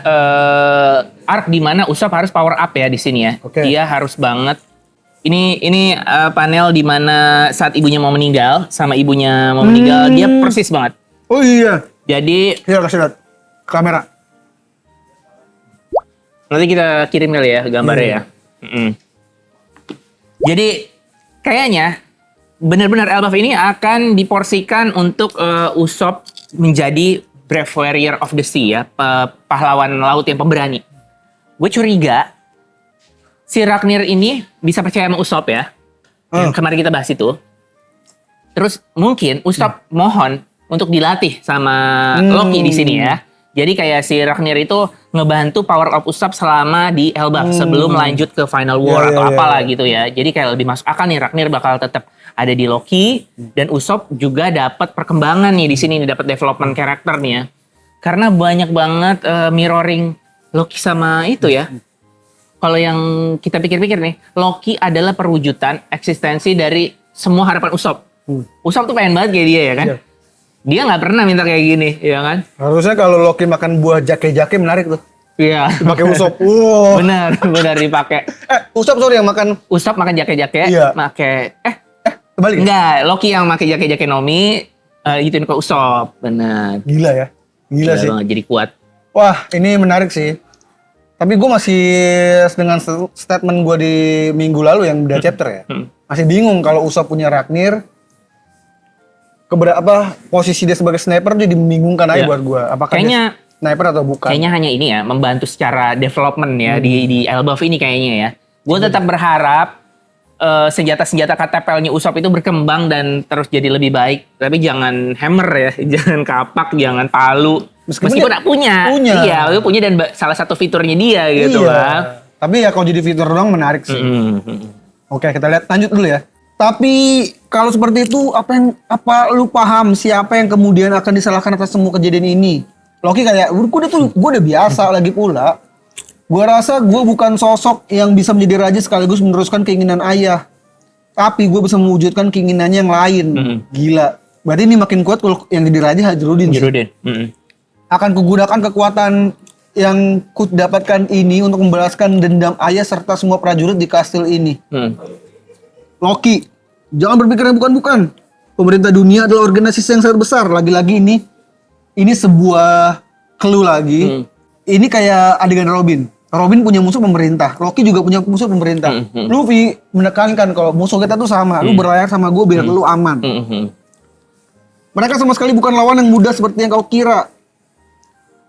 arc di mana Usop harus power up ya di sini ya. Oke. Dia harus banget. Ini panel di mana saat ibunya mau meninggal sama ibunya mau meninggal, dia persis banget. Oh iya. Jadi Iya, kasih lihat kamera. nanti kita kirim kali ya gambarnya ya. Jadi kayaknya benar-benar Elbaf ini akan diporsikan untuk Usop menjadi Brave Warrior of the Sea ya, pahlawan laut yang pemberani. Gue curiga si Ragnir ini bisa percaya sama Usop ya. Yang kemarin kita bahas itu. Terus mungkin Usop mohon untuk dilatih sama Loki di sini ya. Jadi kayak si Ragnir itu ngebantu power up Usop selama di Elbaf sebelum lanjut ke Final War atau apalah gitu ya. Jadi kayak lebih masuk akal nih, Ragnir bakal tetap ada di Loki dan Usop juga dapat perkembangan nih di sini, dapat development karakter nih ya. Karena banyak banget mirroring Loki sama itu ya. Kalau yang kita pikir-pikir nih, Loki adalah perwujudan eksistensi dari semua harapan Usop. Usop tuh pengen banget kayak dia ya kan. Dia nggak pernah minta kayak gini, ya kan? Harusnya kalau Loki makan buah jake-jake menarik tuh. Iya. Pakai Usop. Wow. Benar dipakai. Usop sorry yang makan. Usop makan jake-jake, Iya. Make Kembali. enggak, Loki yang makai jake-jake Nomi gituin ke Usop. Benar. Gila ya. Gila sih. Banget, jadi kuat. Wah, ini menarik sih. Tapi gue masih dengan statement gue di minggu lalu yang beda chapter ya. Masih bingung kalau Usop punya Ragnir. Posisi dia sebagai sniper jadi membingungkan aja buat gue. Apakah Kayaknya dia sniper atau bukan? Kayaknya hanya ini ya, membantu secara development ya di Elbaf ini kayaknya ya. Gue tetap berharap senjata-senjata katapelnya Usop itu berkembang dan terus jadi lebih baik. Tapi jangan hammer ya, jangan kapak, jangan palu. Meskipun punya. Iya, dia punya dan salah satu fiturnya dia gitu kan. Tapi ya kalau jadi fitur doang menarik sih. Oke, kita lihat lanjut dulu ya. Tapi kalau seperti itu apa lu paham siapa yang kemudian akan disalahkan atas semua kejadian ini? Loki kayak gue udah biasa lagi pula. Gue rasa gue bukan sosok yang bisa menjadi raja sekaligus meneruskan keinginan ayah. Tapi gue bisa mewujudkan keinginannya yang lain. Gila. Berarti ini makin kuat kalau yang jadi raja Hajrudin. Akan kugunakan kekuatan yang kudapatkan ini untuk membalaskan dendam ayah serta semua prajurit di kastil ini. Loki, jangan berpikir yang bukan-bukan. Pemerintah dunia adalah organisasi yang sangat besar. Lagi-lagi ini sebuah clue lagi. Ini kayak adegan Robin. Robin punya musuh pemerintah. Loki juga punya musuh pemerintah. Luffy menekankan kalau musuh kita tuh sama. Lu berlayar sama gue biar lu aman. Mereka sama sekali bukan lawan yang mudah seperti yang kau kira.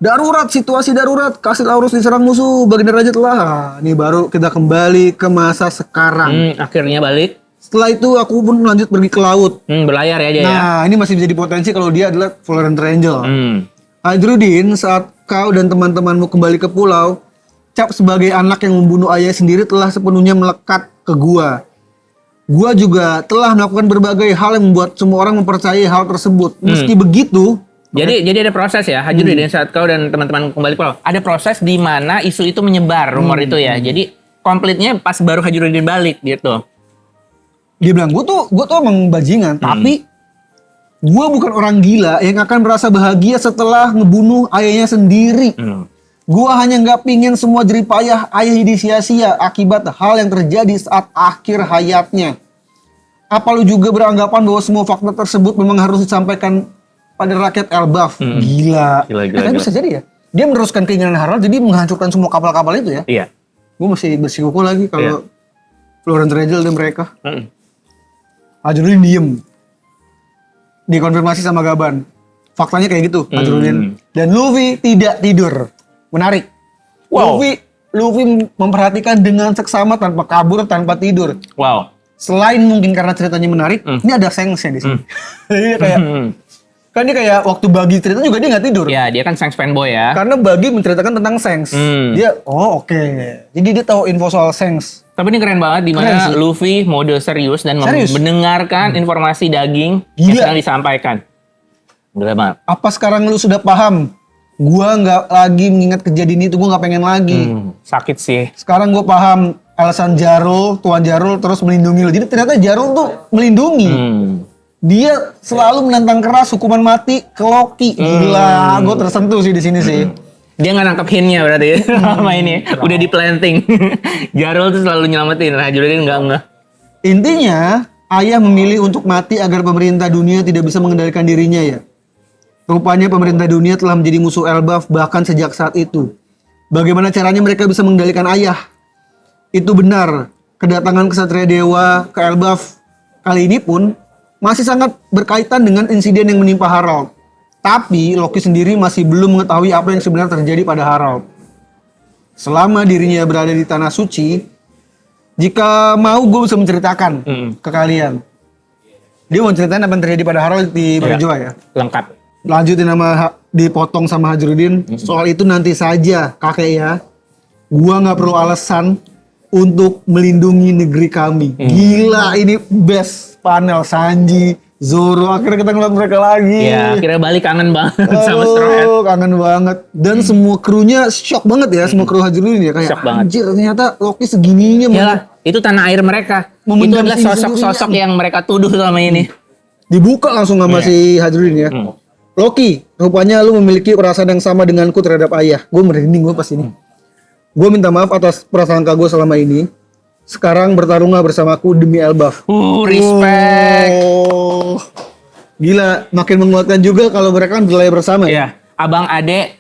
Darurat, situasi darurat. Kasil Aurus diserang musuh. Baginda Raja telah. Ini baru kita kembali ke masa sekarang. Akhirnya balik. Setelah itu aku pun lanjut pergi ke laut. Berlayar ya dia ya. Nah, ini masih menjadi potensi kalau dia adalah Fallen Angel. Hadruddin, saat kau dan teman-temanmu kembali ke pulau, Cap sebagai anak yang membunuh ayah sendiri telah sepenuhnya melekat ke gua. Gua juga telah melakukan berbagai hal yang membuat semua orang mempercayai hal tersebut. Meski begitu, Jadi ada proses ya, Hadruddin saat kau dan teman-teman kembali pulau. Ada proses di mana isu itu menyebar, rumor itu ya. Jadi komplitnya pas baru Hadruddin balik gitu. dia bilang gua tuh emang bajingan, tapi gua bukan orang gila yang akan merasa bahagia setelah ngebunuh ayahnya sendiri. Gua hanya nggak pingin semua jerih payah ayah ini sia-sia akibat hal yang terjadi saat akhir hayatnya. Apa lu juga beranggapan bahwa semua fakta tersebut memang harus disampaikan pada rakyat Elbaf? Gila. Tapi bisa jadi ya. Dia meneruskan keinginan Harald jadi menghancurkan semua kapal-kapal itu ya. Iya. Gua masih bersikukuh lagi kalau Florent Regel dan mereka. Hadruddin diem. Dikonfirmasi sama Gaban. Faktanya kayak gitu, Hadruddin. Dan Luffy tidak tidur. Menarik. Wow. Luffy memperhatikan dengan seksama tanpa kabur, tanpa tidur. Wow. Selain mungkin karena ceritanya menarik, ini ada sense-nya di sini. Jadi kayak kan dia kayak waktu Bagi cerita juga dia nggak tidur. Ya, dia kan Shanks fanboy ya. Karena Bagi menceritakan tentang Shanks. Dia, oke. Jadi dia tahu info soal Shanks. Tapi ini keren banget di mana Luffy mode serius dan mendengarkan informasi daging yang sedang disampaikan. Gila banget. Apa sekarang lu sudah paham? Gua nggak lagi mengingat kejadian itu, gua nggak pengen lagi. Sakit sih. Sekarang gua paham alasan Tuan Jarul terus melindungi lu. Jadi ternyata Jarul tuh melindungi. Dia selalu menentang keras hukuman mati ke Loki. Gila, gua tersentuh sih di sini sih. Dia nggak nangkep hint-nya berarti ya sama ini. Udah di planting. Jarul tuh selalu nyelamatin. Hadruddin enggak. Intinya, ayah memilih untuk mati agar pemerintah dunia tidak bisa mengendalikan dirinya ya. Rupanya pemerintah dunia telah menjadi musuh Elbaf bahkan sejak saat itu. Bagaimana caranya mereka bisa mengendalikan ayah? Itu benar. Kedatangan Ksatria Dewa ke Elbaf kali ini pun masih sangat berkaitan dengan insiden yang menimpa Harald. Tapi Loki sendiri masih belum mengetahui apa yang sebenarnya terjadi pada Harald. Selama dirinya berada di Tanah Suci, jika mau gue bisa menceritakan ke kalian. Dia mau ceritain apa yang terjadi pada Harald di Barajoa ya. Lengkap. Lanjutin sama dipotong sama Hadruddin. Soal itu nanti saja kakek ya. Gua nggak perlu alasan untuk melindungi negeri kami. Gila, ini best panel Sanji, Zoro, akhirnya kita ngeliat mereka lagi. Ya, akhirnya balik kangen banget sama Straw Hat. Kangen banget. Dan semua krunya shock banget ya, semua kru Hadruddin ya. Kayak, Shock banget. anjir ternyata Loki segininya. Iyalah, itu tanah air mereka. Itu adalah sosok-sosok yang mereka tuduh selama ini. Dibuka langsung sama si Hadruddin ya. Loki, rupanya lu memiliki perasaan yang sama denganku terhadap ayah. Gue merinding gue pas ini. Gue minta maaf atas prasangka gue selama ini. Sekarang bertarunglah bersamaku demi Elbaf. Respect. Gila, makin menguatkan juga kalau mereka kan berlayar bersama ya. Iya, abang adek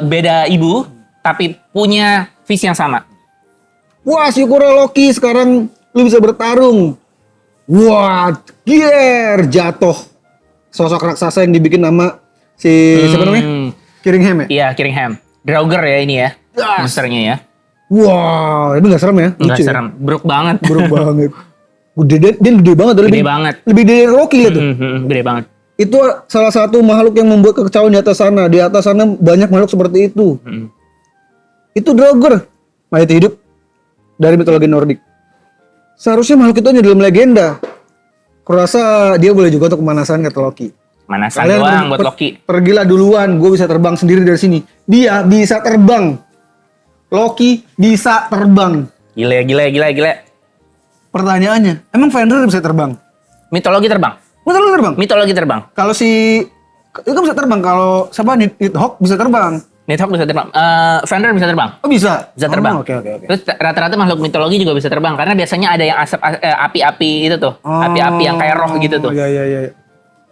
beda ibu tapi punya visi yang sama. Wah, syukurlah Loki sekarang lu bisa bertarung. Wah, jatuh. Sosok raksasa yang dibikin nama si siapa namanya? Kiringham ya? Iya, Kiringham. Draugr ya ini ya. Monsternya ya. Wah, ini gak serem ya? Nggak Lucu serem. Bruk banget. Buruk banget. Gede banget. Gede banget. Lebih dari Loki lihat tuh. Gede banget. Itu salah satu makhluk yang membuat kekecauan di atas sana. Di atas sana banyak makhluk seperti itu. Itu Draugr, mayat hidup dari mitologi Nordik. Seharusnya makhluk itu hanya dalam legenda. Kurasa dia boleh juga untuk pemanasan kata Loki. Manasan doang buat Loki. Pergilah duluan, gue bisa terbang sendiri dari sini. Dia bisa terbang. Loki bisa terbang. Gila. Pertanyaannya, emang Fenrir bisa terbang? Mitologi terbang. Mitologi terbang. Kalau si itu bisa terbang. Kalau siapa Nighthawk bisa terbang. Nighthawk bisa terbang. Fenrir bisa terbang. Oh bisa. Bisa terbang. Oke. Terus rata-rata makhluk mitologi juga bisa terbang karena biasanya ada yang api-api itu tuh. Api-api yang kayak roh gitu tuh. Iya.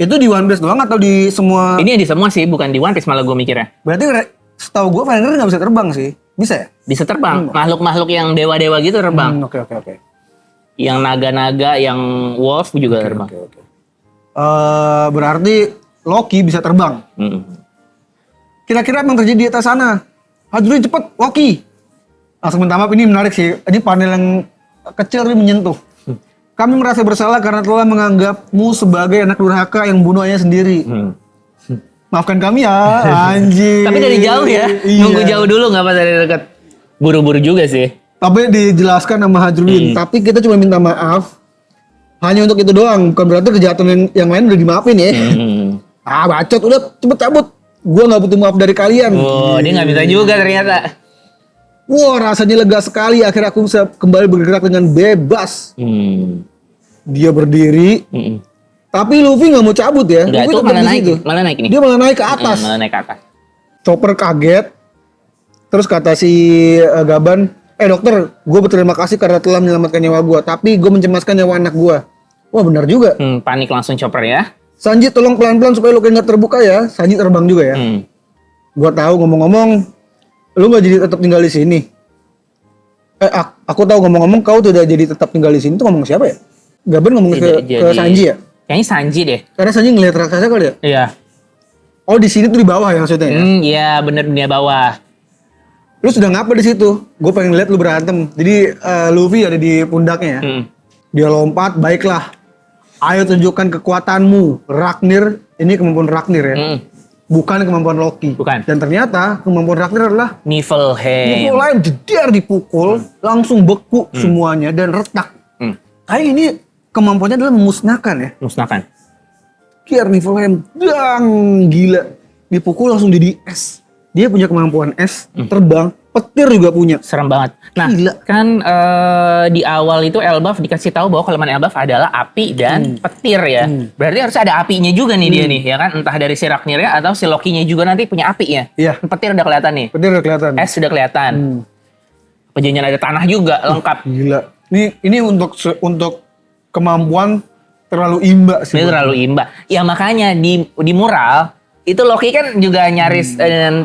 Itu di One Piece doang atau di semua? Ini di semua sih, bukan di One Piece malah gue mikirnya. Berarti setahu gue Fenrir nggak bisa terbang sih. Bisa ya? Bisa terbang. Makhluk-makhluk yang dewa-dewa gitu terbang. Oke. Yang naga-naga, yang wolf juga terbang. Berarti Loki bisa terbang. Kira-kira apa yang terjadi di atas sana? Hajrudin cepet, Loki. Langsung minta maaf, ini menarik sih. Ini panel yang kecil tapi menyentuh. Kami merasa bersalah karena telah menganggapmu sebagai anak durhaka yang membunuh ayahnya sendiri. Maafkan kami ya, anjing. Tapi dari jauh ya, Iya. nunggu jauh dulu nggak pas dari dekat. Buru-buru juga sih. Tapi dijelaskan sama Hajrudin. Tapi kita cuma minta maaf. Hanya untuk itu doang. Bukan berarti kejahatan yang lain udah dimaafin ya. Bacot, udah cepet cabut. Gua nggak butuh maaf dari kalian. Oh, dia nggak bisa juga ternyata. Wah, rasanya lega sekali. Akhirnya aku bisa kembali bergerak dengan bebas. Dia berdiri. Tapi Luffy nggak mau cabut ya. Enggak, Luffy itu tetap malah di naik. situ. Malah naik ini. Dia malah naik ke atas. Malah naik ke atas. Chopper kaget. Terus kata si Gaban, dokter, gue berterima kasih karena telah menyelamatkan nyawa gue. Tapi gue mencemaskan nyawa anak gue. Wah benar juga. Panik langsung Chopper ya. Sanji tolong pelan-pelan supaya luka nggak terbuka ya. Sanji terbang juga ya. Gue tahu ngomong-ngomong, lu nggak jadi tetap tinggal di sini. Aku tahu ngomong-ngomong kau tidak jadi tetap tinggal di sini. Itu ngomong siapa ya? Gaban ngomong ke Sanji ya? Kayaknya Sanji deh. Karena Sanji ngeliat raksasa kali ya? Iya. Oh di sini tuh di bawah ya maksudnya ya? Iya bener dunia bawah. Lu sudah ngapa di situ? Gue pengen lihat lu berantem. Jadi Luffy ada di pundaknya ya. Dia lompat, baiklah. Ayo tunjukkan kekuatanmu, Ragnir. Ini kemampuan Ragnir ya. Bukan kemampuan Loki. Bukan. Dan ternyata kemampuan Ragnir adalah Niflheim. Niflheim jedar dipukul, langsung beku semuanya dan retak. Kayak ini kemampuannya adalah memusnahkan ya. Musnahkan. Kiar Niflheim, dang, gila. Dipukul langsung jadi es. Dia punya kemampuan es, terbang, petir juga punya. Serem banget. Nah, Gila. kan di awal itu Elbaf dikasih tahu bahwa kelemahan Elbaf adalah api dan petir ya. Berarti harus ada apinya juga nih dia nih, ya kan? Entah dari si Ragnir atau si Loki-nya juga nanti punya api ya. Iya. Petir udah kelihatan nih. Petir udah kelihatan. Es sudah kelihatan. Perjanjian ada tanah juga lengkap. Gila. Ini untuk kemampuan terlalu imba sih. Dia terlalu imba. Ya makanya di mural itu Loki kan juga nyaris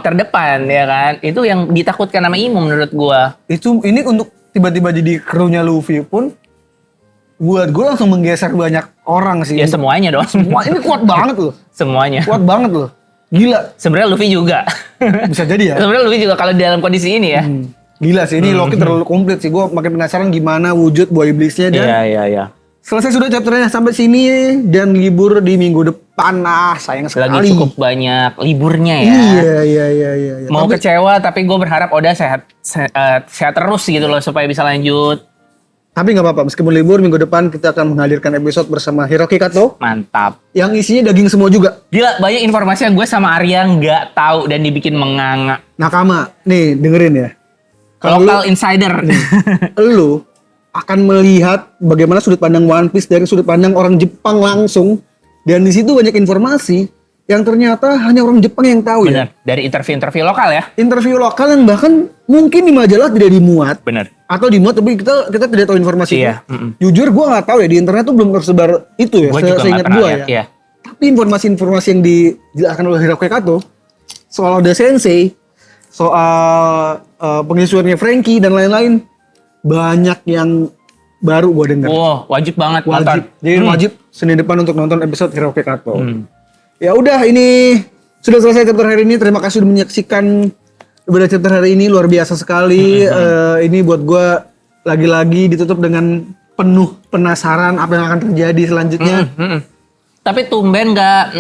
terdepan ya kan. Itu yang ditakutkan sama Imo menurut gua. Ini untuk tiba-tiba jadi krunya Luffy pun buat gue langsung menggeser banyak orang sih. Ya semuanya dong. Semua ini kuat banget loh. Semuanya. Kuat banget loh. Gila. Sebenarnya Luffy juga. Bisa jadi ya. Sebenarnya Luffy juga kalau dalam kondisi ini ya. Gila sih ini Loki terlalu komplit sih. Gue makin penasaran gimana wujud buah iblisnya dan Iya. selesai sudah chapternya sampai sini dan libur di minggu depan. Sayang sekali. Lagi cukup banyak liburnya ya. Iya. Mau kecewa tapi gue berharap Oda sehat terus gitu loh supaya bisa lanjut. Tapi nggak apa-apa, meskipun libur minggu depan kita akan menghadirkan episode bersama Hiroki Kato Mantap. yang isinya daging semua juga. Gila, banyak informasi yang gue sama Arya nggak tahu dan dibikin menganga. Nakama, nih dengerin ya. Local insider. Lu akan melihat bagaimana sudut pandang One Piece dari sudut pandang orang Jepang langsung, dan di situ banyak informasi yang ternyata hanya orang Jepang yang tahu ya. Bener. Dari interview-interview lokal ya. Interview lokal yang bahkan mungkin di majalah tidak dimuat. Bener. Atau dimuat tapi kita tidak tahu informasi Iya. itu. Jujur gue nggak tahu ya, di internet tuh belum tersebar itu ya. Gue juga nggak Seingat pernah gue lihat. ya. Iya. Tapi informasi-informasi yang dijelaskan oleh Hiroki Kato soal Oda Sensei, soal pengisuannya Frankie dan lain-lain, banyak yang baru gue dengar. Wow, wajib banget nonton. Wajib. Jadi wajib Senin depan untuk nonton episode Hiroki Kato. Ya udah, ini sudah selesai chapter hari ini. Terima kasih sudah menyaksikan beberapa chapter hari ini, luar biasa sekali. Ini buat gue lagi-lagi ditutup dengan penuh penasaran apa yang akan terjadi selanjutnya. Tapi tumben nggak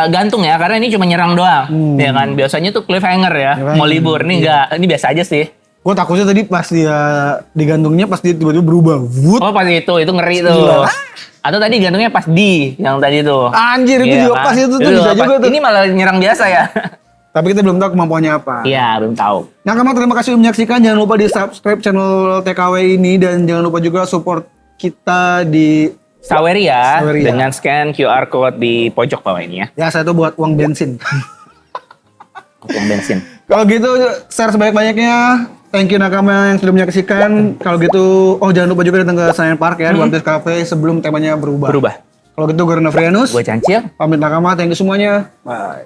gantung ya, karena ini cuma nyerang doang. Ya kan, biasanya tuh cliffhanger ya, mau libur. Ini nggak, ini biasa aja sih. Gue takutnya tadi pas dia digantungnya, pas dia tiba-tiba berubah. Wut. Oh pas itu ngeri tuh. Gila. Atau tadi gantungnya pas yang tadi tuh. Anjir, itu Iya juga kan? pas itu tuh Itu bisa pas. juga tuh. Ini malah nyerang biasa ya. Tapi kita belum tahu kemampuannya apa. Iya, belum tahu. Nakama, terima kasih sudah menyaksikan. Jangan lupa di subscribe channel TKW ini dan jangan lupa juga support kita di Saweria Saweria. dengan scan QR code di pojok bawah ini ya. ya saya tuh buat uang bensin. Uang bensin. Kalau gitu share sebanyak-banyaknya. Thank you Nakama yang sudah menyaksikan. Kalau gitu, jangan lupa juga datang ke Senayan Park ya, di One Piece Cafe sebelum temanya berubah. Berubah. Kalau gitu gue Rena Frianus. Gue Cancil. Pamit Nakama, thank you semuanya. Bye.